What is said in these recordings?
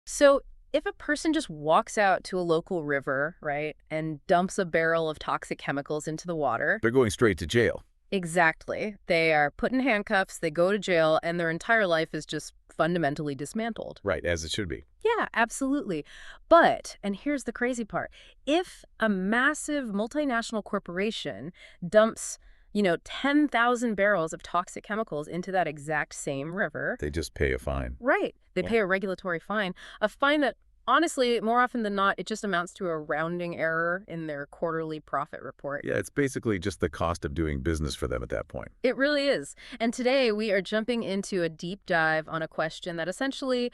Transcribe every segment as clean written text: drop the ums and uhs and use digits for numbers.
So if a person just walks out to a local river, right, and dumps a barrel of toxic chemicals into the water, They're going straight to jail. exactly, they are put in handcuffs, they go to jail, and their entire life is just fundamentally dismantled. Right, as it should be. Yeah, absolutely. But, and here's the crazy part, if a massive multinational corporation dumps, 10,000 barrels of toxic chemicals into that exact same river, They just pay a fine. right, they Yeah. pay a regulatory fine, a fine that honestly, more often than not, it just amounts to a rounding error in their quarterly profit report. Yeah, it's basically just the cost of doing business for them at that point. It really is. And today we are jumping into a deep dive on a question that essentially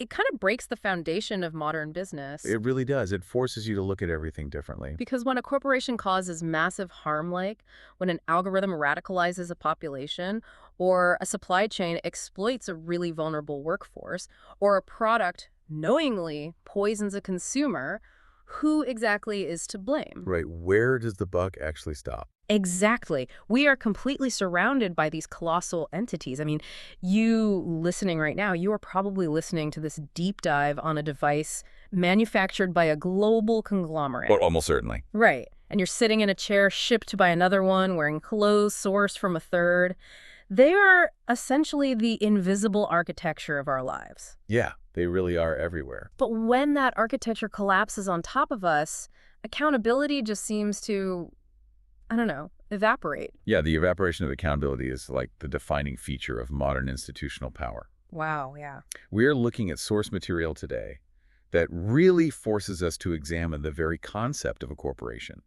it kind of breaks the foundation of modern business. It really does. It forces you to look at everything differently. Because when a corporation causes massive harm, like when an algorithm radicalizes a population, or a supply chain exploits a really vulnerable workforce, or a product knowingly poisons a consumer, who exactly is to blame? Right, where does the buck actually stop? Exactly. We are completely surrounded by these colossal entities. I mean, you listening right now, you are probably listening to this deep dive on a device manufactured by a global conglomerate. Well, almost certainly. Right. And you're sitting in a chair shipped by another one, wearing clothes sourced from a third. They are essentially the invisible architecture of our lives. Yeah, they really are everywhere. But when that architecture collapses on top of us, accountability just seems to, I don't know, evaporate. Yeah, the evaporation of accountability is like the defining feature of modern institutional power. Wow, yeah. We're looking at source material today that really forces us to examine the very concept of a corporation.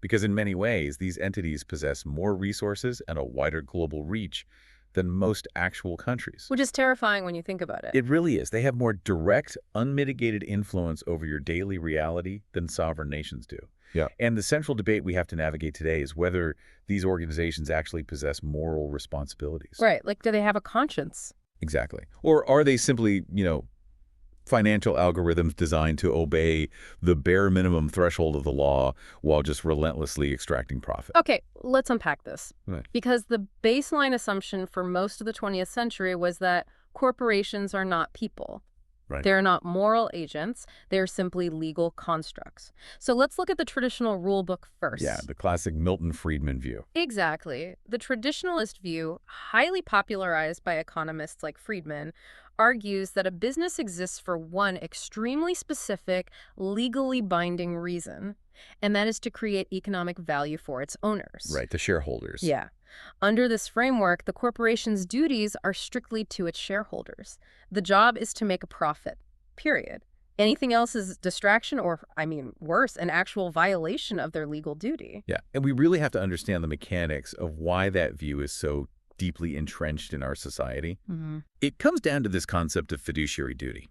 Because in many ways, these entities possess more resources and a wider global reach than most actual countries. Which is terrifying when you think about it. It really is. They have more direct, unmitigated influence over your daily reality than sovereign nations do. Yeah. And the central debate we have to navigate today is whether these organizations actually possess moral responsibilities. Right. Like, do they have a conscience? Exactly. Or are they simply, financial algorithms designed to obey the bare minimum threshold of the law while just relentlessly extracting profit? Okay, let's unpack this. Right. Because the baseline assumption for most of the 20th century was that corporations are not people. Right. They're not moral agents. They're simply legal constructs. So let's look at the traditional rule book first. Yeah, the classic Milton Friedman view. Exactly. The traditionalist view, highly popularized by economists like Friedman, argues that a business exists for one extremely specific, legally binding reason, and that is to create economic value for its owners. Right, the shareholders. Yeah. Under this framework, the corporation's duties are strictly to its shareholders. The job is to make a profit, period. Anything else is distraction or, worse, an actual violation of their legal duty. Yeah, and we really have to understand the mechanics of why that view is so deeply entrenched in our society. Mm-hmm. It comes down to this concept of fiduciary duty.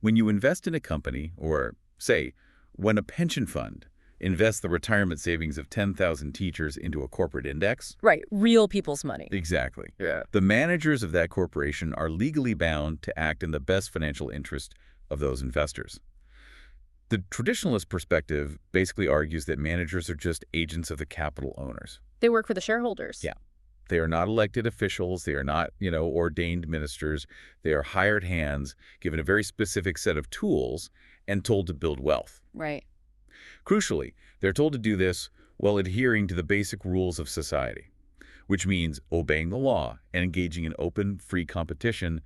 When you invest in a company, or say, when a pension fund invests the retirement savings of 10,000 teachers into a corporate index. Right, real people's money. Exactly. Yeah. The managers of that corporation are legally bound to act in the best financial interest of those investors. The traditionalist perspective basically argues that managers are just agents of the capital owners. They work for the shareholders. Yeah. They are not elected officials. They are not, ordained ministers. They are hired hands, given a very specific set of tools, and told to build wealth. Right. Crucially, they're told to do this while adhering to the basic rules of society, which means obeying the law and engaging in open, free competition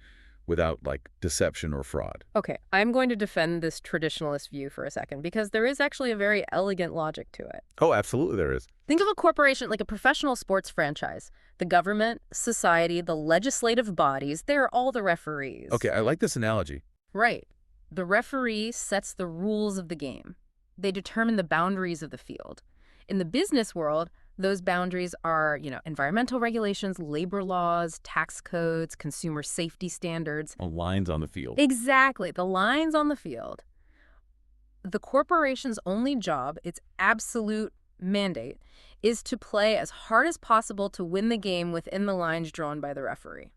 without, deception or fraud. Okay, I'm going to defend this traditionalist view for a second because there is actually a very elegant logic to it. Oh, absolutely there is. Think of a corporation like a professional sports franchise. The government, society, the legislative bodies, they're all the referees. Okay, I like this analogy. Right. The referee sets the rules of the game. They determine the boundaries of the field. In the business world, those boundaries are, environmental regulations, labor laws, tax codes, consumer safety standards. Lines on the field. Exactly, the lines on the field. The corporation's only job, its absolute mandate, is to play as hard as possible to win the game within the lines drawn by the referee.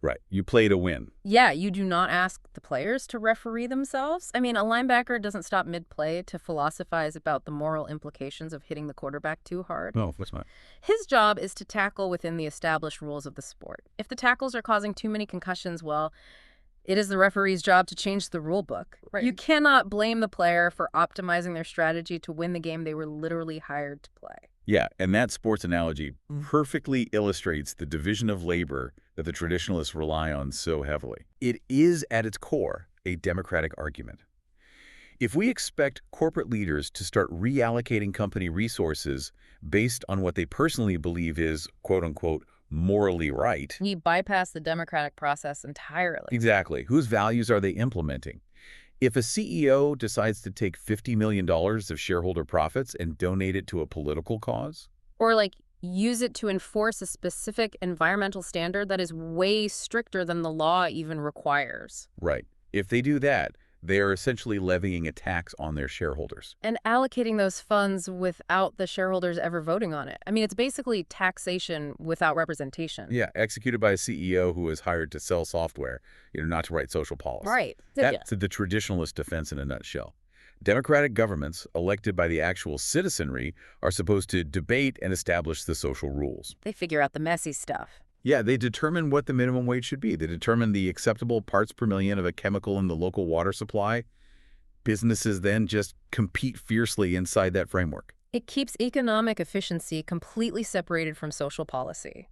Right. You play to win. Yeah, you do not ask the players to referee themselves. A linebacker doesn't stop mid-play to philosophize about the moral implications of hitting the quarterback too hard. No, of course not. His job is to tackle within the established rules of the sport. If the tackles are causing too many concussions, well, It is the referee's job to change the rule book. Right. You cannot blame the player for optimizing their strategy to win the game they were literally hired to play. Yeah, and that sports analogy perfectly illustrates the division of labor that the traditionalists rely on so heavily. It is, at its core, a democratic argument. If we expect corporate leaders to start reallocating company resources based on what they personally believe is, quote-unquote, morally right. We bypass the democratic process entirely. Exactly. Whose values are they implementing? If a CEO decides to take $50 million of shareholder profits and donate it to a political cause? Or like use it to enforce a specific environmental standard that is way stricter than the law even requires. Right. If they do that, they are essentially levying a tax on their shareholders. And allocating those funds without the shareholders ever voting on it. I mean, it's basically taxation without representation. Yeah, executed by a CEO who is hired to sell software, not to write social policy. Right. That's the traditionalist defense in a nutshell. Democratic governments, elected by the actual citizenry, are supposed to debate and establish the social rules. They figure out the messy stuff. Yeah, they determine what the minimum wage should be. They determine the acceptable parts per million of a chemical in the local water supply. Businesses then just compete fiercely inside that framework. It keeps economic efficiency completely separated from social policy.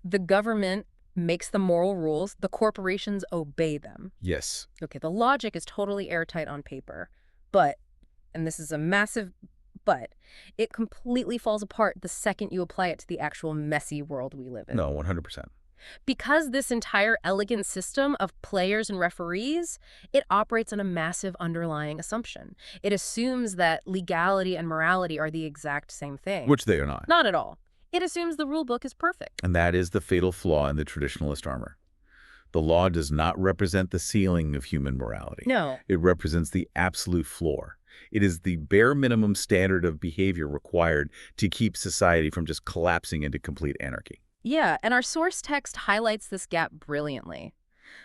The government makes the moral rules, the corporations obey them. Yes. Okay, the logic is totally airtight on paper, but, and this is a massive but, it completely falls apart the second you apply it to the actual messy world we live in. No, 100%. Because this entire elegant system of players and referees, it operates on a massive underlying assumption. It assumes that legality and morality are the exact same thing. Which they are not. Not at all. It assumes the rule book is perfect. And that is the fatal flaw in the traditionalist armor. The law does not represent the ceiling of human morality. No. It represents the absolute floor. It is the bare minimum standard of behavior required to keep society from just collapsing into complete anarchy. Yeah, and our source text highlights this gap brilliantly.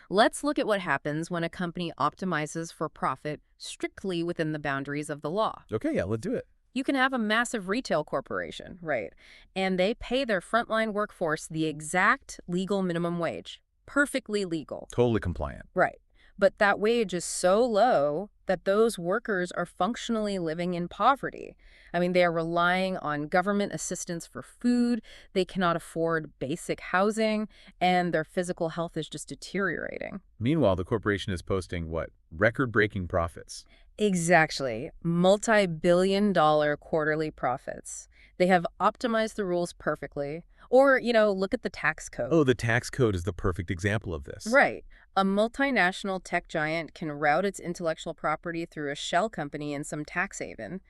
Let's look at what happens when a company optimizes for profit strictly within the boundaries of the law. Okay, yeah, let's do it. You can have a massive retail corporation, right? And they pay their frontline workforce the exact legal minimum wage. Perfectly legal. Totally compliant. Right. But that wage is so low that those workers are functionally living in poverty. I mean, they are relying on government assistance for food, they cannot afford basic housing, and their physical health is just deteriorating. Meanwhile, the corporation is posting, what, record-breaking profits. Exactly. Multi-billion-dollar quarterly profits. They have optimized the rules perfectly. Or, look at the tax code. Oh, the tax code is the perfect example of this. Right. A multinational tech giant can route its intellectual property through a shell company in some tax haven.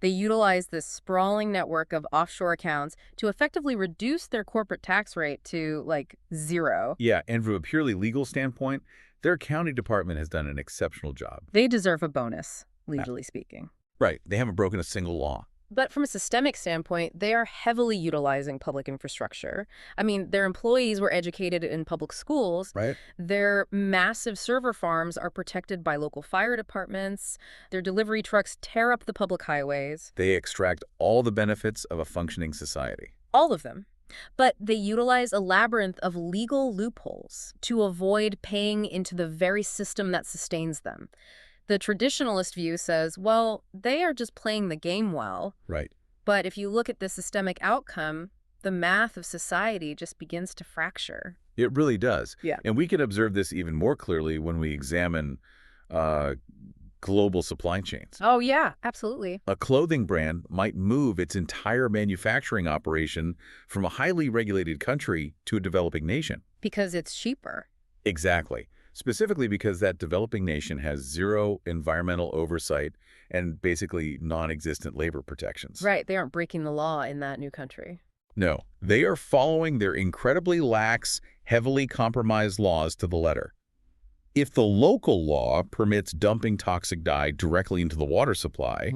They utilize this sprawling network of offshore accounts to effectively reduce their corporate tax rate to, like, 0. Yeah, and from a purely legal standpoint, their accounting department has done an exceptional job. They deserve a bonus, legally speaking. Right. They haven't broken a single law. But from a systemic standpoint, they are heavily utilizing public infrastructure. I mean, their employees were educated in public schools. Right. Their massive server farms are protected by local fire departments. Their delivery trucks tear up the public highways. They extract all the benefits of a functioning society. All of them. But they utilize a labyrinth of legal loopholes to avoid paying into the very system that sustains them. The traditionalist view says, well, they are just playing the game well. Right. But if you look at the systemic outcome, the math of society just begins to fracture. It really does. Yeah. And we can observe this even more clearly when we examine global supply chains. Oh, yeah, absolutely. A clothing brand might move its entire manufacturing operation from a highly regulated country to a developing nation. Because it's cheaper. Exactly. Specifically because that developing nation has zero environmental oversight and basically non-existent labor protections. Right, they aren't breaking the law in that new country. No, they are following their incredibly lax, heavily compromised laws to the letter. If the local law permits dumping toxic dye directly into the water supply,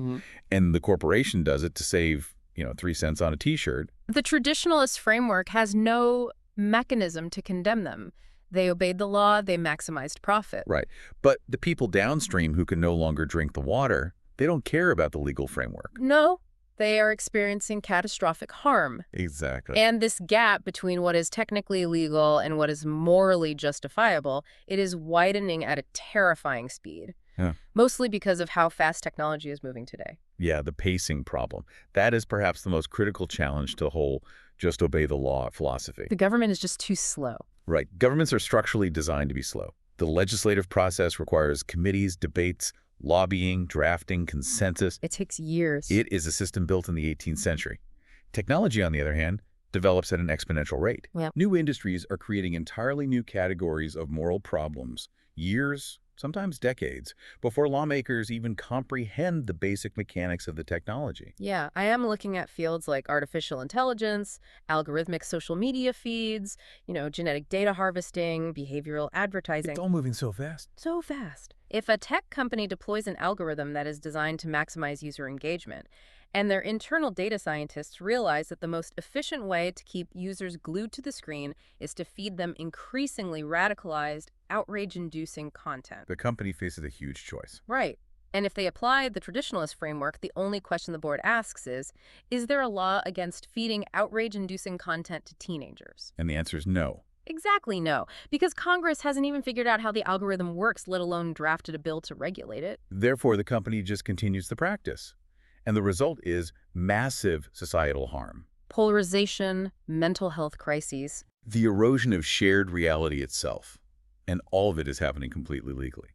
and the corporation does it to save, 3 cents on a t-shirt. The traditionalist framework has no mechanism to condemn them. They obeyed the law, they maximized profit. Right. But the people downstream who can no longer drink the water, they don't care about the legal framework. No, they are experiencing catastrophic harm. Exactly. And this gap between what is technically legal and what is morally justifiable, it is widening at a terrifying speed, Yeah. mostly because of how fast technology is moving today. Yeah, the pacing problem. That is perhaps the most critical challenge to the whole just obey the law philosophy. The government is just too slow. Right. Governments are structurally designed to be slow. The legislative process requires committees, debates, lobbying, drafting, consensus. It takes years. It is a system built in the 18th century. Technology, on the other hand, develops at an exponential rate. Yeah. New industries are creating entirely new categories of moral problems, years, sometimes decades, before lawmakers even comprehend the basic mechanics of the technology. Yeah, I am looking at fields like artificial intelligence, algorithmic social media feeds, genetic data harvesting, behavioral It's advertising. all moving so fast. So fast. If a tech company deploys an algorithm that is designed to maximize user engagement, and their internal data scientists realize that the most efficient way to keep users glued to the screen is to feed them increasingly radicalized, outrage-inducing content. The company faces a huge choice. Right. And if they apply the traditionalist framework, the only question the board asks is there a law against feeding outrage-inducing content to teenagers? And the answer is no. Exactly no, because Congress hasn't even figured out how the algorithm works, let alone drafted a bill to regulate it. Therefore, the company just continues the practice. And the result is massive societal harm. Polarization, mental health crises. The erosion of shared reality itself. And all of it is happening completely legally.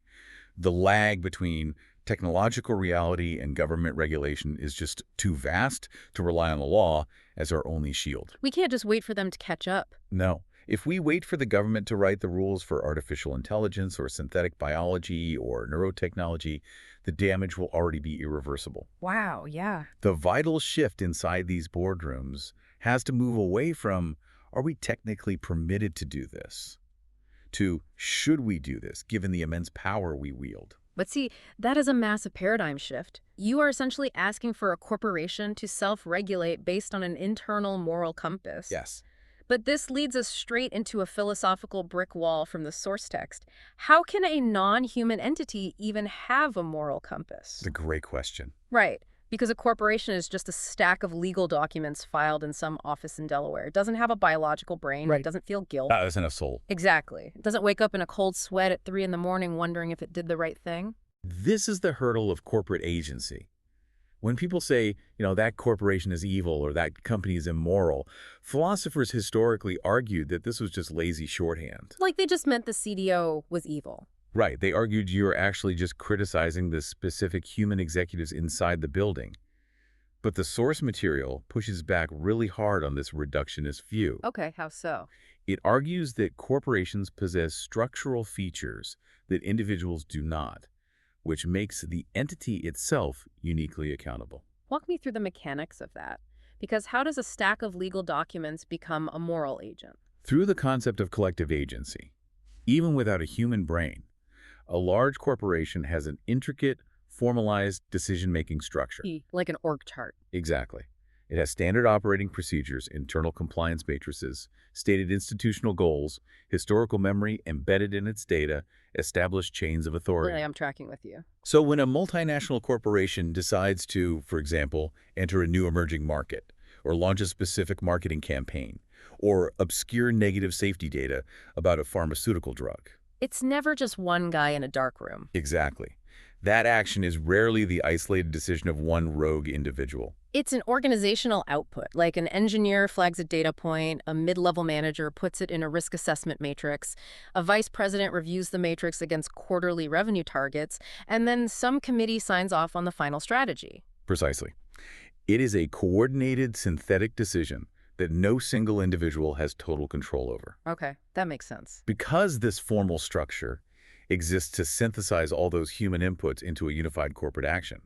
The lag between technological reality and government regulation is just too vast to rely on the law as our only shield. We can't just wait for them to catch up. No. If we wait for the government to write the rules for artificial intelligence or synthetic biology or neurotechnology, the damage will already be irreversible. Wow, yeah. The vital shift inside these boardrooms has to move away from, are we technically permitted to do this, to, should we do this, given the immense power we wield? But see, that is a massive paradigm shift. You are essentially asking for a corporation to self-regulate based on an internal moral compass. Yes. But this leads us straight into a philosophical brick wall from the source text. How can a non-human entity even have a moral compass? It's a great question. Right, because a corporation is just a stack of legal documents filed in some office in Delaware. It doesn't have a biological brain. Right. It doesn't feel guilt. That isn't a soul. Exactly. It doesn't wake up in a cold sweat at 3 in the morning wondering if it did the right thing. This is the hurdle of corporate agency. When people say, that corporation is evil or that company is immoral, philosophers historically argued that this was just lazy shorthand. Like they just meant the CDO was evil. Right. They argued you're actually just criticizing the specific human executives inside the building. But the source material pushes back really hard on this reductionist view. Okay, how so? It argues that corporations possess structural features that individuals do not, which makes the entity itself uniquely accountable. Walk me through the mechanics of that. Because how does a stack of legal documents become a moral agent? Through the concept of collective agency, even without a human brain, a large corporation has an intricate, formalized decision-making structure. Like an org chart. Exactly. It has standard operating procedures, internal compliance matrices, stated institutional goals, historical memory embedded in its data, established chains of authority. Really, I'm tracking with you. So when a multinational corporation decides to, for example, enter a new emerging market, or launch a specific marketing campaign, or obscure negative safety data about a pharmaceutical drug. It's never just one guy in a dark room. Exactly. That action is rarely the isolated decision of one rogue individual. It's an organizational output, like an engineer flags a data point, a mid-level manager puts it in a risk assessment matrix, a vice president reviews the matrix against quarterly revenue targets, and then some committee signs off on the final strategy. Precisely. It is a coordinated synthetic decision that no single individual has total control over. Okay, that makes sense. Because this formal structure exists to synthesize all those human inputs into a unified corporate action,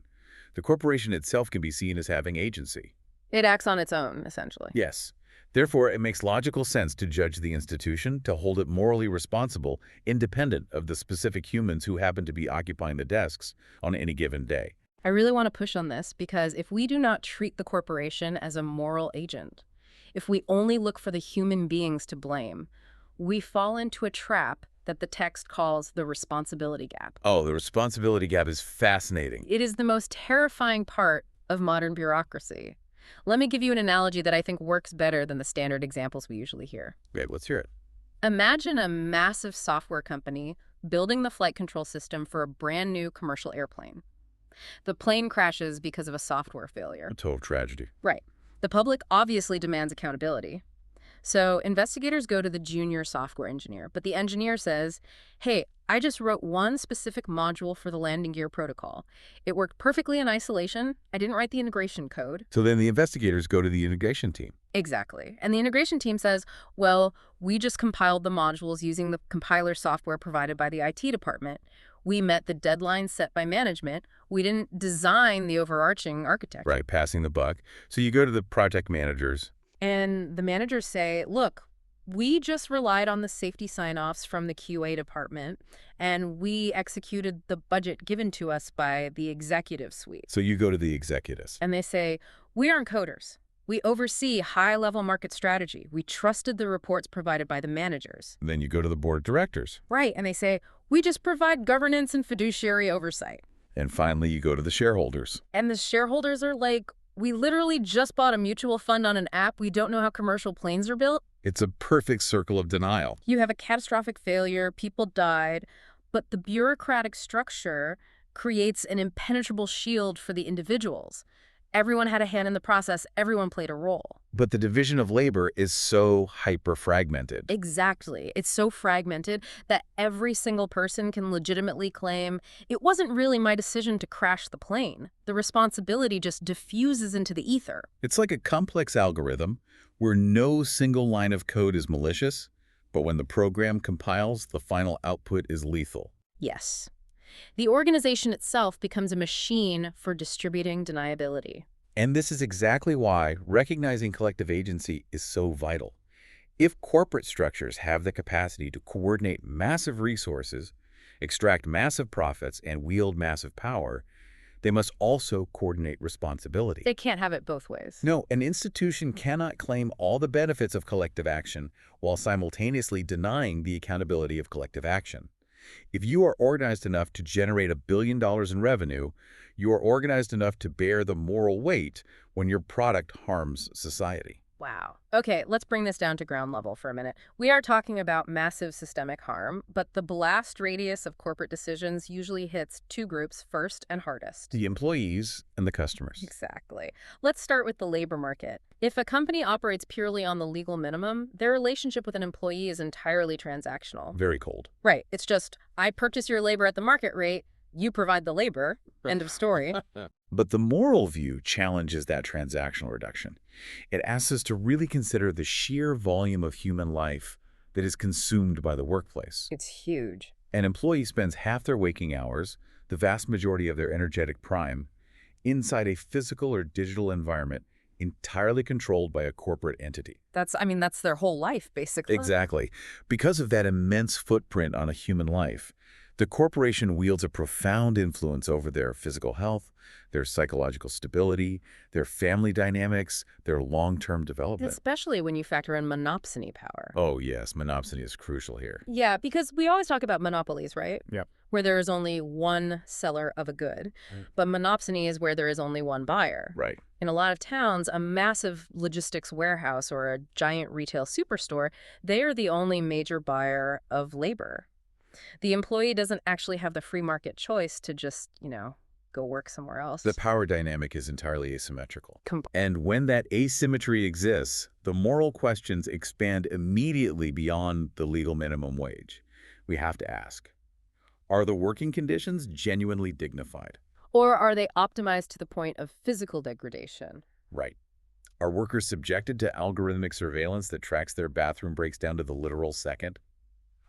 the corporation itself can be seen as having agency. It acts on its own, essentially. Yes. Therefore, it makes logical sense to judge the institution, to hold it morally responsible, independent of the specific humans who happen to be occupying the desks on any given day. I really want to push on this because if we do not treat the corporation as a moral agent, if we only look for the human beings to blame, we fall into a trap that the text calls the responsibility gap. Oh, the responsibility gap is fascinating. It is the most terrifying part of modern bureaucracy. Let me give you an analogy that I think works better than the standard examples we usually hear. Okay, let's hear it. Imagine a massive software company building the flight control system for a brand new commercial airplane. The plane crashes because of a software failure. A total tragedy. Right. The public obviously demands accountability. So investigators go to the junior software engineer, but the engineer says, hey, I just wrote one specific module for the landing gear protocol. It worked perfectly in isolation. I didn't write the integration code. So then the investigators go to the integration team. Exactly. And the integration team says, well, we just compiled the modules using the compiler software provided by the IT department. We met the deadline set by management. We didn't design the overarching architecture. Right, passing the buck. So you go to the project managers. And the managers say, look, we just relied on the safety sign-offs from the QA department, and we executed the budget given to us by the executive suite. So you go to the executives. And they say, we aren't coders. We oversee high-level market strategy. We trusted the reports provided by the managers. Then you go to the board of directors. Right, and they say, we just provide governance and fiduciary oversight. And finally, you go to the shareholders. And the shareholders are like, we literally just bought a mutual fund on an app. We don't know how commercial planes are built. It's a perfect circle of denial. You have a catastrophic failure, people died, but the bureaucratic structure creates an impenetrable shield for the individuals. Everyone had a hand in the process. Everyone played a role. But the division of labor is so hyper-fragmented. Exactly. It's so fragmented that every single person can legitimately claim, it wasn't really my decision to crash the plane. The responsibility just diffuses into the ether. It's like a complex algorithm where no single line of code is malicious, but when the program compiles, the final output is lethal. Yes. The organization itself becomes a machine for distributing deniability. And this is exactly why recognizing collective agency is so vital. If corporate structures have the capacity to coordinate massive resources, extract massive profits, and wield massive power, they must also coordinate responsibility. They can't have it both ways. No, an institution cannot claim all the benefits of collective action while simultaneously denying the accountability of collective action. If you are organized enough to generate $1 billion in revenue, you are organized enough to bear the moral weight when your product harms society. Wow. Okay, let's bring this down to ground level for a minute. We are talking about massive systemic harm, but the blast radius of corporate decisions usually hits two groups first and hardest. The employees and the customers. Exactly. Let's start with the labor market. If a company operates purely on the legal minimum, their relationship with an employee is entirely transactional. Very cold. Right. It's just, I purchase your labor at the market rate, you provide the labor, end of story. But the moral view challenges that transactional reduction. It asks us to really consider the sheer volume of human life that is consumed by the workplace. It's huge. An employee spends half their waking hours, the vast majority of their energetic prime, inside a physical or digital environment entirely controlled by a corporate entity. That's their whole life, basically. Exactly. Because of that immense footprint on a human life, the corporation wields a profound influence over their physical health, their psychological stability, their family dynamics, their long-term development. Especially when you factor in monopsony power. Oh, yes, monopsony is crucial here. Yeah, because we always talk about monopolies, right? Yep. Where there is only one seller of a good. But monopsony is where there is only one buyer. Right. In a lot of towns, a massive logistics warehouse or a giant retail superstore, they are the only major buyer of labor. The employee doesn't actually have the free market choice to just, go work somewhere else. The power dynamic is entirely asymmetrical. And when that asymmetry exists, the moral questions expand immediately beyond the legal minimum wage. We have to ask, are the working conditions genuinely dignified? Or are they optimized to the point of physical degradation? Right. Are workers subjected to algorithmic surveillance that tracks their bathroom breaks down to the literal second?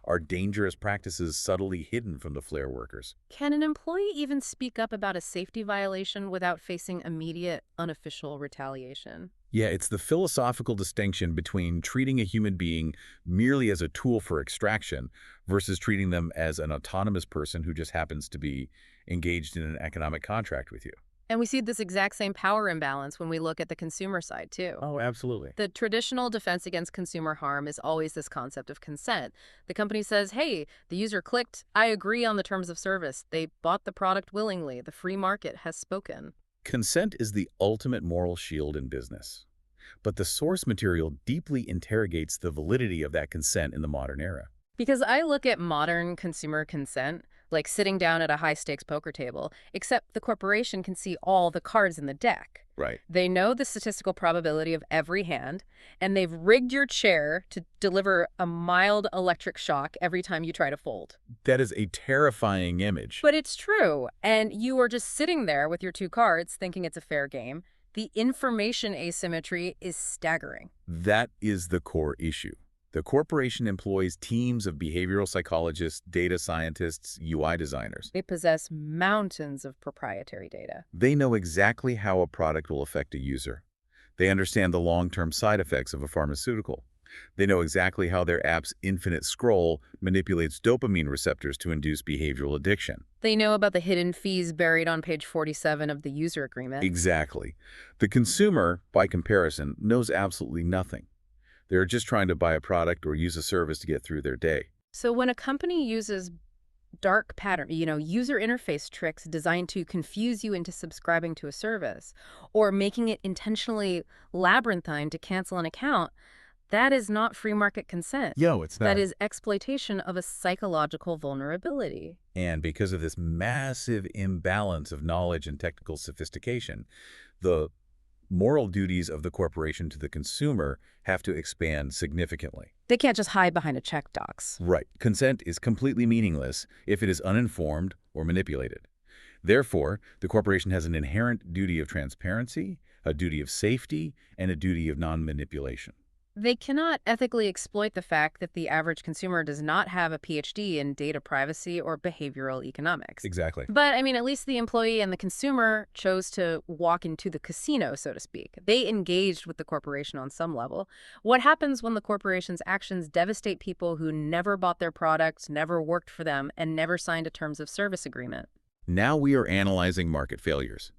Are dangerous practices subtly hidden from the flare workers? Can an employee even speak up about a safety violation without facing immediate, unofficial retaliation? Yeah, it's the philosophical distinction between treating a human being merely as a tool for extraction versus treating them as an autonomous person who just happens to be engaged in an economic contract with you. And we see this exact same power imbalance when we look at the consumer side, too. Oh, absolutely. The traditional defense against consumer harm is always this concept of consent. The company says, hey, the user clicked, I agree on the terms of service. They bought the product willingly. The free market has spoken. Consent is the ultimate moral shield in business, but the source material deeply interrogates the validity of that consent in the modern era. Because I look at modern consumer consent, like sitting down at a high-stakes poker table, except the corporation can see all the cards in the deck. Right. They know the statistical probability of every hand, and they've rigged your chair to deliver a mild electric shock every time you try to fold. That is a terrifying image. But it's true, and you are just sitting there with your two cards thinking it's a fair game. The information asymmetry is staggering. That is the core issue. The corporation employs teams of behavioral psychologists, data scientists, UI designers. They possess mountains of proprietary data. They know exactly how a product will affect a user. They understand the long-term side effects of a pharmaceutical. They know exactly how their app's infinite scroll manipulates dopamine receptors to induce behavioral addiction. They know about the hidden fees buried on page 47 of the user agreement. Exactly. The consumer, by comparison, knows absolutely nothing. They're just trying to buy a product or use a service to get through their day. So when a company uses dark pattern, user interface tricks designed to confuse you into subscribing to a service or making it intentionally labyrinthine to cancel an account, that is not free market consent. Yo, it's not. That is exploitation of a psychological vulnerability. And because of this massive imbalance of knowledge and technical sophistication, the moral duties of the corporation to the consumer have to expand significantly. They can't just hide behind a checkbox. Right. Consent is completely meaningless if it is uninformed or manipulated. Therefore, the corporation has an inherent duty of transparency, a duty of safety, and a duty of non-manipulation. They cannot ethically exploit the fact that the average consumer does not have a PhD in data privacy or behavioral economics. Exactly. But, at least the employee and the consumer chose to walk into the casino, so to speak. They engaged with the corporation on some level. What happens when the corporation's actions devastate people who never bought their products, never worked for them, and never signed a terms of service agreement? Now we are analyzing market failures.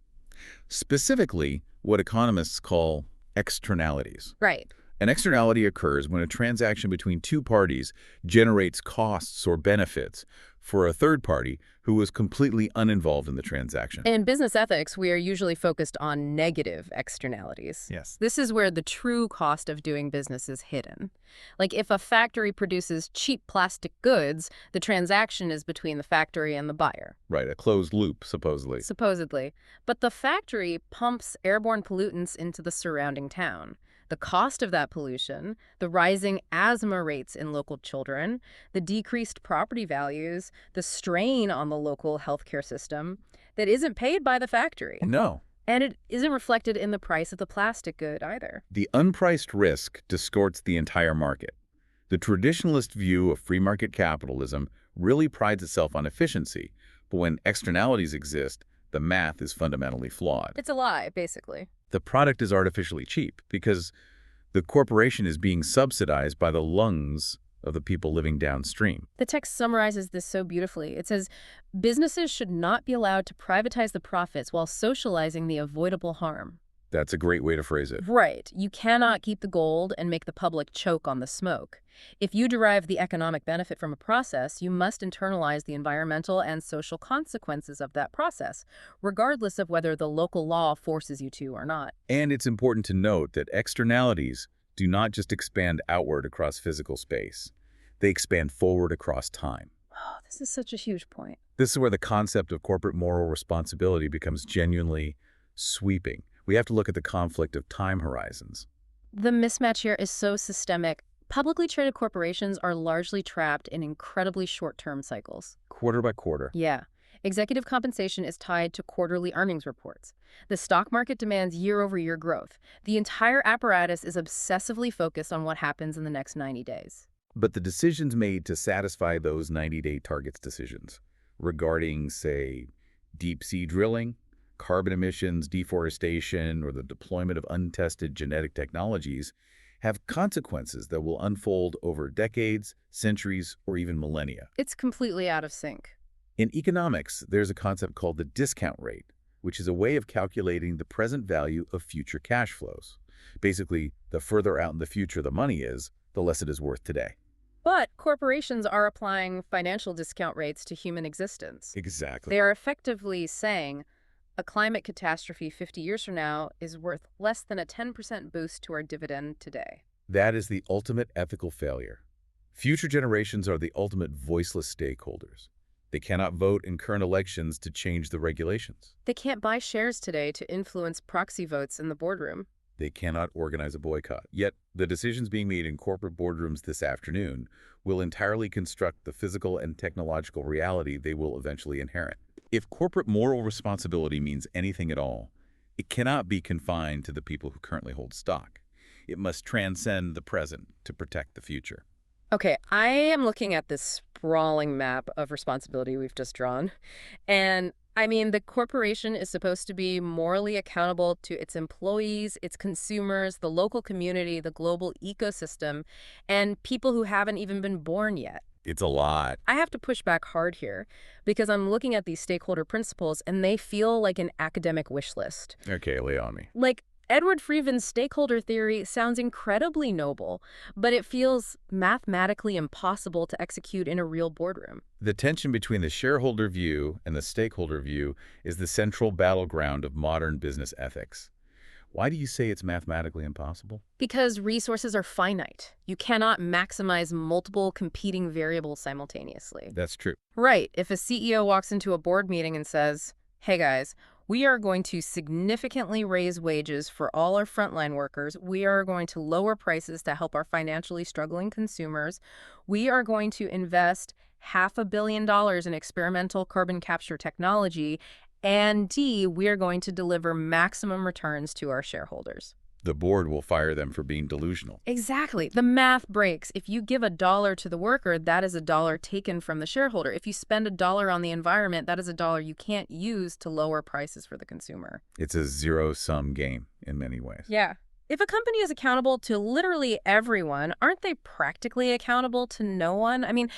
Specifically, what economists call externalities. Right. An externality occurs when a transaction between two parties generates costs or benefits for a third party who was completely uninvolved in the transaction. In business ethics, we are usually focused on negative externalities. Yes. This is where the true cost of doing business is hidden. Like if a factory produces cheap plastic goods, the transaction is between the factory and the buyer. Right, a closed loop, supposedly. Supposedly. But the factory pumps airborne pollutants into the surrounding town. The cost of that pollution, the rising asthma rates in local children, the decreased property values, the strain on the local healthcare system that isn't paid by the factory. No. And it isn't reflected in the price of the plastic good either. The unpriced risk distorts the entire market. The traditionalist view of free market capitalism really prides itself on efficiency, but when externalities exist, the math is fundamentally flawed. It's a lie, basically. The product is artificially cheap because the corporation is being subsidized by the lungs of the people living downstream. The text summarizes this so beautifully. It says, businesses should not be allowed to privatize the profits while socializing the avoidable harm. That's a great way to phrase it. Right. You cannot keep the gold and make the public choke on the smoke. If you derive the economic benefit from a process, you must internalize the environmental and social consequences of that process, regardless of whether the local law forces you to or not. And it's important to note that externalities do not just expand outward across physical space. They expand forward across time. Oh, this is such a huge point. This is where the concept of corporate moral responsibility becomes genuinely sweeping. We have to look at the conflict of time horizons. The mismatch here is so systemic. Publicly traded corporations are largely trapped in incredibly short-term cycles. Quarter by quarter. Yeah. Executive compensation is tied to quarterly earnings reports. The stock market demands year-over-year growth. The entire apparatus is obsessively focused on what happens in the next 90 days. But the decisions made to satisfy those 90-day targets decisions regarding, say, deep-sea drilling, carbon emissions, deforestation, or the deployment of untested genetic technologies have consequences that will unfold over decades, centuries, or even millennia. It's completely out of sync. In economics, there's a concept called the discount rate, which is a way of calculating the present value of future cash flows. Basically, the further out in the future the money is, the less it is worth today. But corporations are applying financial discount rates to human existence. Exactly. They are effectively saying, A climate catastrophe 50 years from now is worth less than a 10% boost to our dividend today. That is the ultimate ethical failure. Future generations are the ultimate voiceless stakeholders. They cannot vote in current elections to change the regulations. They can't buy shares today to influence proxy votes in the boardroom. They cannot organize a boycott. Yet, the decisions being made in corporate boardrooms this afternoon will entirely construct the physical and technological reality they will eventually inherit. If corporate moral responsibility means anything at all, it cannot be confined to the people who currently hold stock. It must transcend the present to protect the future. Okay, I am looking at this sprawling map of responsibility we've just drawn. And I mean, the corporation is supposed to be morally accountable to its employees, its consumers, the local community, the global ecosystem, and people who haven't even been born yet. It's a lot. I have to push back hard here because I'm looking at these stakeholder principles and they feel like an academic wish list. Okay, lay on me. Like, Edward Freeman's stakeholder theory sounds incredibly noble, but it feels mathematically impossible to execute in a real boardroom. The tension between the shareholder view and the stakeholder view is the central battleground of modern business ethics. Why do you say it's mathematically impossible? Because resources are finite. You cannot maximize multiple competing variables simultaneously. That's true. Right. If a CEO walks into a board meeting and says, hey guys, we are going to significantly raise wages for all our frontline workers. We are going to lower prices to help our financially struggling consumers. We are going to invest $500 million in experimental carbon capture technology. And D, we are going to deliver maximum returns to our shareholders. The board will fire them for being delusional. Exactly. The math breaks. If you give $1 to the worker, that is $1 taken from the shareholder. If you spend $1 on the environment, that is $1 you can't use to lower prices for the consumer. It's a zero-sum game in many ways. Yeah. If a company is accountable to literally everyone, aren't they practically accountable to no one? I mean,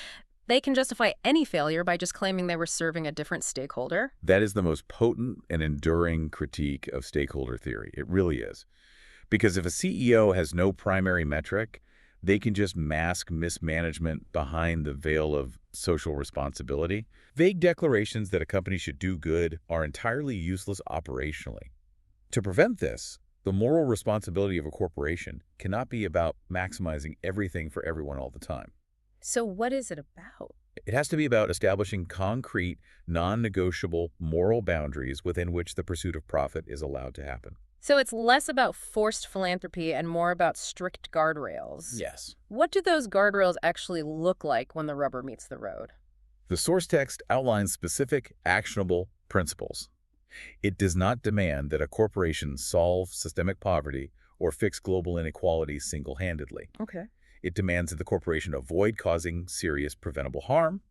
they can justify any failure by just claiming they were serving a different stakeholder. That is the most potent and enduring critique of stakeholder theory. It really is. Because if a CEO has no primary metric, they can just mask mismanagement behind the veil of social responsibility. Vague declarations that a company should do good are entirely useless operationally. To prevent this, the moral responsibility of a corporation cannot be about maximizing everything for everyone all the time. So what is it about? It has to be about establishing concrete, non-negotiable moral boundaries within which the pursuit of profit is allowed to happen. So it's less about forced philanthropy and more about strict guardrails. Yes. What do those guardrails actually look like when the rubber meets the road? The source text outlines specific, actionable principles. It does not demand that a corporation solve systemic poverty or fix global inequalities single-handedly. Okay. It demands that the corporation avoid causing serious preventable harm.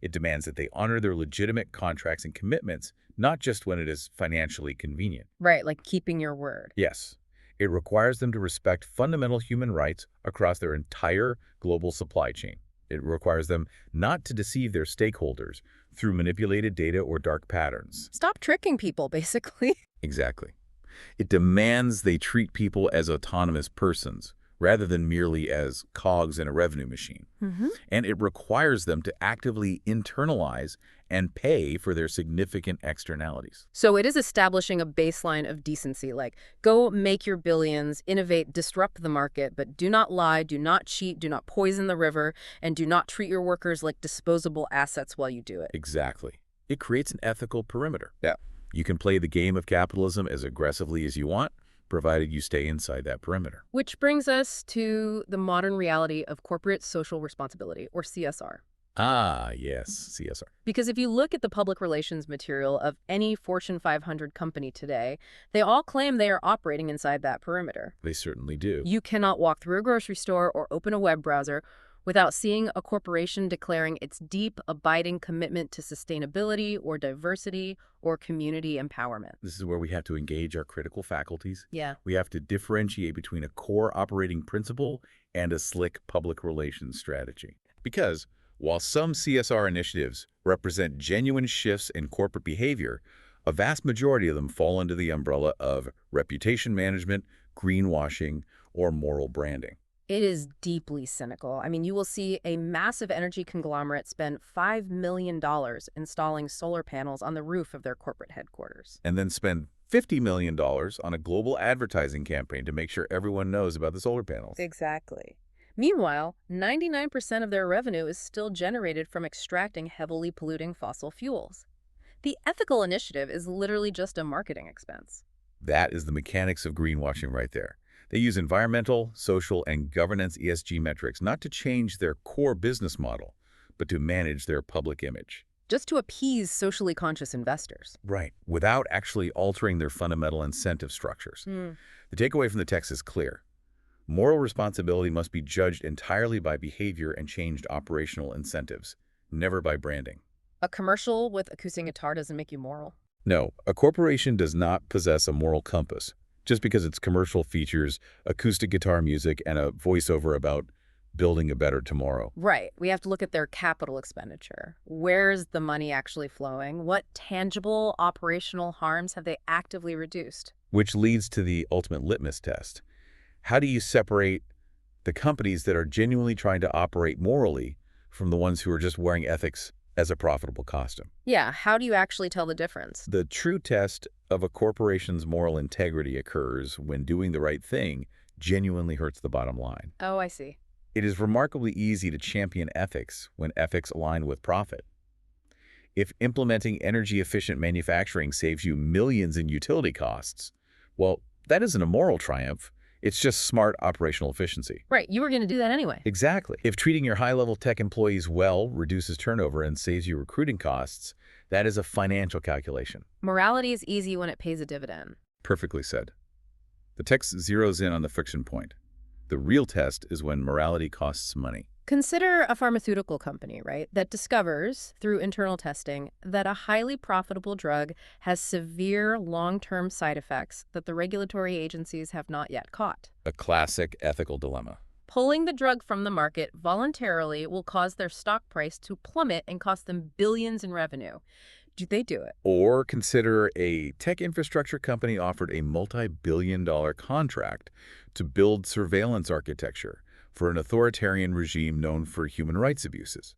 It demands that they honor their legitimate contracts and commitments, not just when it is financially convenient. Right, like keeping your word. Yes, it requires them to respect fundamental human rights across their entire global supply chain. It requires them not to deceive their stakeholders through manipulated data or dark patterns. Stop tricking people, basically. Exactly. It demands they treat people as autonomous persons rather than merely as cogs in a revenue machine. And it requires them to actively internalize and pay for their significant externalities. So it is establishing a baseline of decency, like go make your billions, innovate, disrupt the market, but do not lie, do not cheat, do not poison the river, and do not treat your workers like disposable assets while you do it. Exactly. It creates an ethical perimeter. Yeah. You can play the game of capitalism as aggressively as you want, provided you stay inside that perimeter. Which brings us to the modern reality of corporate social responsibility, or CSR. Ah, yes, CSR. Because if you look at the public relations material of any Fortune 500 company today, they all claim they are operating inside that perimeter. They certainly do. You cannot walk through a grocery store or open a web browser without seeing a corporation declaring its deep, abiding commitment to sustainability or diversity or community empowerment. This is where we have to engage our critical faculties. Yeah. We have to differentiate between a core operating principle and a slick public relations strategy. Because while some CSR initiatives represent genuine shifts in corporate behavior, a vast majority of them fall under the umbrella of reputation management, greenwashing, or moral branding. It is deeply cynical. I mean, you will see a massive energy conglomerate spend $5 million installing solar panels on the roof of their corporate headquarters. And then spend $50 million on a global advertising campaign to make sure everyone knows about the solar panels. Exactly. Meanwhile, 99% of their revenue is still generated from extracting heavily polluting fossil fuels. The ethical initiative is literally just a marketing expense. That is the mechanics of greenwashing right there. They use environmental, social, and governance ESG metrics not to change their core business model, but to manage their public image. Just to appease socially conscious investors. Right, without actually altering their fundamental incentive structures. Hmm. The takeaway from the text is clear. Moral responsibility must be judged entirely by behavior and changed operational incentives, never by branding. A commercial with acoustic guitar doesn't make you moral. No, a corporation does not possess a moral compass just because its commercial features acoustic guitar music and a voiceover about building a better tomorrow. Right. We have to look at their capital expenditure. Where's the money actually flowing? What tangible operational harms have they actively reduced? Which leads to the ultimate litmus test. How do you separate the companies that are genuinely trying to operate morally from the ones who are just wearing ethics as a profitable costume? Yeah, how do you actually tell the difference? The true test of a corporation's moral integrity occurs when doing the right thing genuinely hurts the bottom line. Oh, I see. It is remarkably easy to champion ethics when ethics align with profit. If implementing energy-efficient manufacturing saves you millions in utility costs, well, that isn't a moral triumph. It's just smart operational efficiency. Right, you were going to do that anyway. Exactly. If treating your high-level tech employees well reduces turnover and saves you recruiting costs, that is a financial calculation. Morality is easy when it pays a dividend. Perfectly said. The text zeroes in on the friction point. The real test is when morality costs money. Consider a pharmaceutical company, right, that discovers, through internal testing, that a highly profitable drug has severe long-term side effects that the regulatory agencies have not yet caught. A classic ethical dilemma. Pulling the drug from the market voluntarily will cause their stock price to plummet and cost them billions in revenue. Do they do it? Or consider a tech infrastructure company offered a multi-billion-dollar contract to build surveillance architecture for an authoritarian regime known for human rights abuses.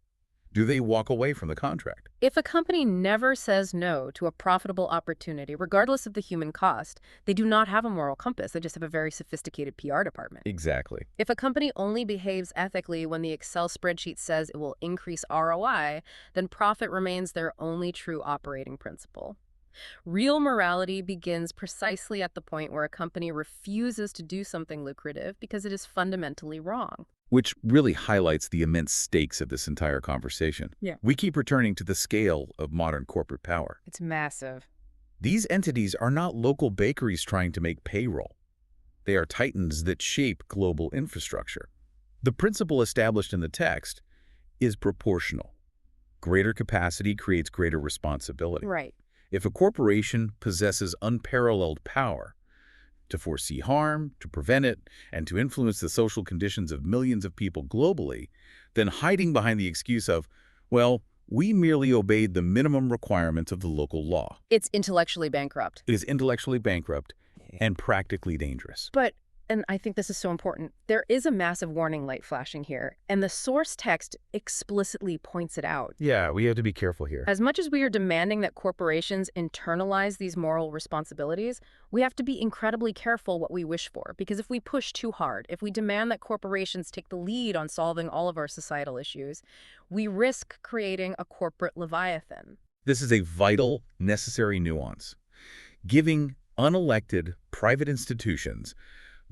Do they walk away from the contract? If a company never says no to a profitable opportunity, regardless of the human cost, they do not have a moral compass. They just have a very sophisticated PR department. Exactly. If a company only behaves ethically when the Excel spreadsheet says it will increase ROI, then profit remains their only true operating principle. Real morality begins precisely at the point where a company refuses to do something lucrative because it is fundamentally wrong. Which really highlights the immense stakes of this entire conversation. Yeah. We keep returning to the scale of modern corporate power. It's massive. These entities are not local bakeries trying to make payroll. They are titans that shape global infrastructure. The principle established in the text is proportional. Greater capacity creates greater responsibility. Right. If a corporation possesses unparalleled power to foresee harm, to prevent it, and to influence the social conditions of millions of people globally, then hiding behind the excuse of, well, we merely obeyed the minimum requirements of the local law. It's intellectually bankrupt. It is intellectually bankrupt and practically dangerous. But, and I think this is so important, there is a massive warning light flashing here, and the source text explicitly points it out. Yeah, we have to be careful here. As much as we are demanding that corporations internalize these moral responsibilities, we have to be incredibly careful what we wish for, because if we push too hard, if we demand that corporations take the lead on solving all of our societal issues, we risk creating a corporate leviathan. This is a vital, necessary nuance. Giving unelected private institutions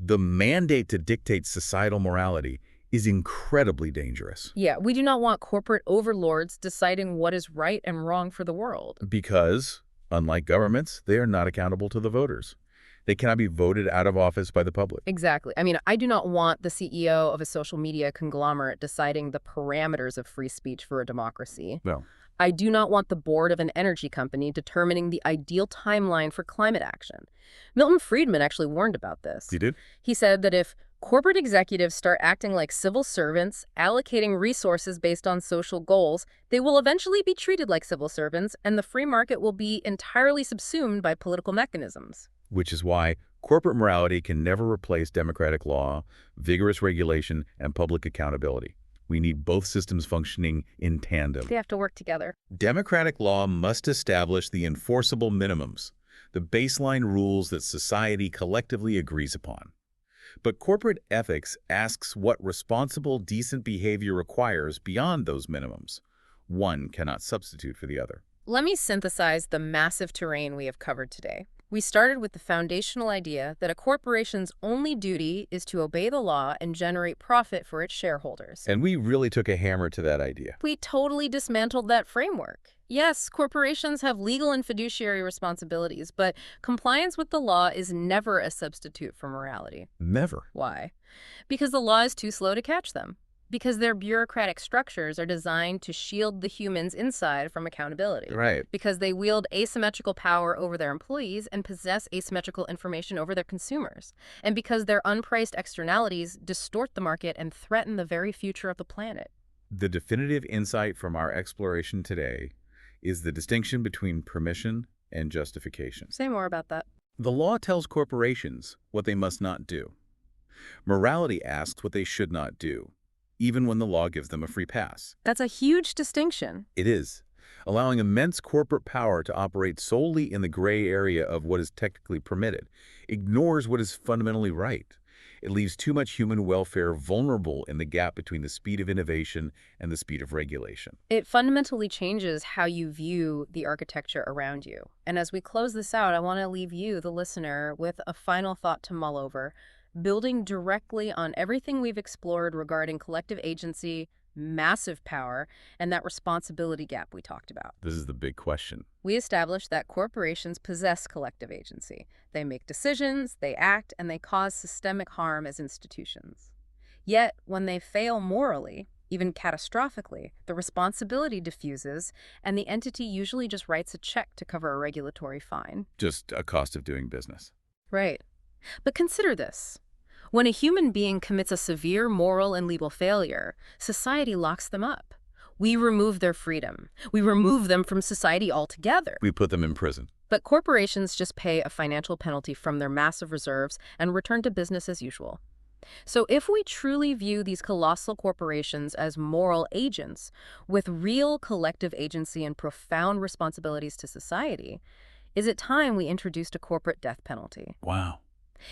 the mandate to dictate societal morality is incredibly dangerous. Yeah, we do not want corporate overlords deciding what is right and wrong for the world. Because, unlike governments, they are not accountable to the voters. They cannot be voted out of office by the public. Exactly. I mean, I do not want the CEO of a social media conglomerate deciding the parameters of free speech for a democracy. No. I do not want the board of an energy company determining the ideal timeline for climate action. Milton Friedman actually warned about this. You did? He said that if corporate executives start acting like civil servants, allocating resources based on social goals, they will eventually be treated like civil servants, and the free market will be entirely subsumed by political mechanisms. Which is why Corporate morality can never replace democratic law, vigorous regulation, and public accountability. We need both systems functioning in tandem. They have to work together. Democratic law must establish the enforceable minimums, the baseline rules that society collectively agrees upon. But corporate ethics asks what responsible, decent behavior requires beyond those minimums. One cannot substitute for the other. Let me synthesize the massive terrain we have covered today. We started with the foundational idea that a corporation's only duty is to obey the law and generate profit for its shareholders. And we really took a hammer to that idea. We totally dismantled that framework. Yes, corporations have legal and fiduciary responsibilities, but compliance with the law is never a substitute for morality. Never. Why? Because the law is too slow to catch them. Because their bureaucratic structures are designed to shield the humans inside from accountability. Right. Because they wield asymmetrical power over their employees and possess asymmetrical information over their consumers. And because their unpriced externalities distort the market and threaten the very future of the planet. The definitive insight from our exploration today is the distinction between permission and justification. Say more about that. The law tells corporations what they must not do. Morality asks what they should not do, even when the law gives them a free pass. That's a huge distinction. It is, allowing immense corporate power to operate solely in the gray area of what is technically permitted, ignores what is fundamentally right. It leaves too much human welfare vulnerable in the gap between the speed of innovation and the speed of regulation. It fundamentally changes how you view the architecture around you. And as we close this out, I want to leave you, the listener, with a final thought to mull over. Building directly on everything we've explored regarding collective agency, massive power, and that responsibility gap we talked about. This is the big question. We established that corporations possess collective agency. They make decisions, they act, and they cause systemic harm as institutions. Yet, when they fail morally, even catastrophically, the responsibility diffuses, and the entity usually just writes a check to cover a regulatory fine. Just a cost of doing business. Right. But consider this. When a human being commits a severe moral and legal failure, society locks them up. We remove their freedom. We remove them from society altogether. We put them in prison. But corporations just pay a financial penalty from their massive reserves and return to business as usual. So if we truly view these colossal corporations as moral agents with real collective agency and profound responsibilities to society, is it time we introduced a corporate death penalty? Wow.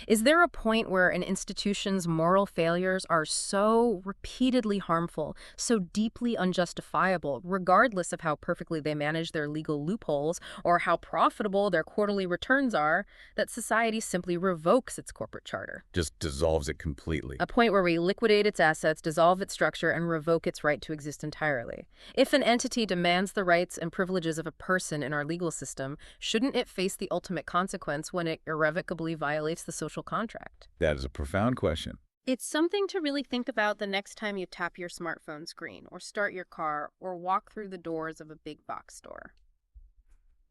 Is there a point where an institution's moral failures are so repeatedly harmful, so deeply unjustifiable, regardless of how perfectly they manage their legal loopholes or how profitable their quarterly returns are, that society simply revokes its corporate charter? Just dissolves it completely. A point where we liquidate its assets, dissolve its structure, and revoke its right to exist entirely. If an entity demands the rights and privileges of a person in our legal system, shouldn't it face the ultimate consequence when it irrevocably violates the social contract? That is a profound question. It's something to really think about the next time you tap your smartphone screen or start your car or walk through the doors of a big box store.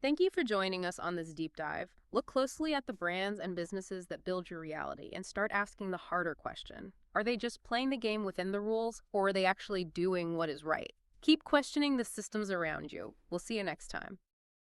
Thank you for joining us on this deep dive. Look closely at the brands and businesses that build your reality and start asking the harder question. Are they just playing the game within the rules, or are they actually doing what is right? Keep questioning the systems around you. We'll see you next time.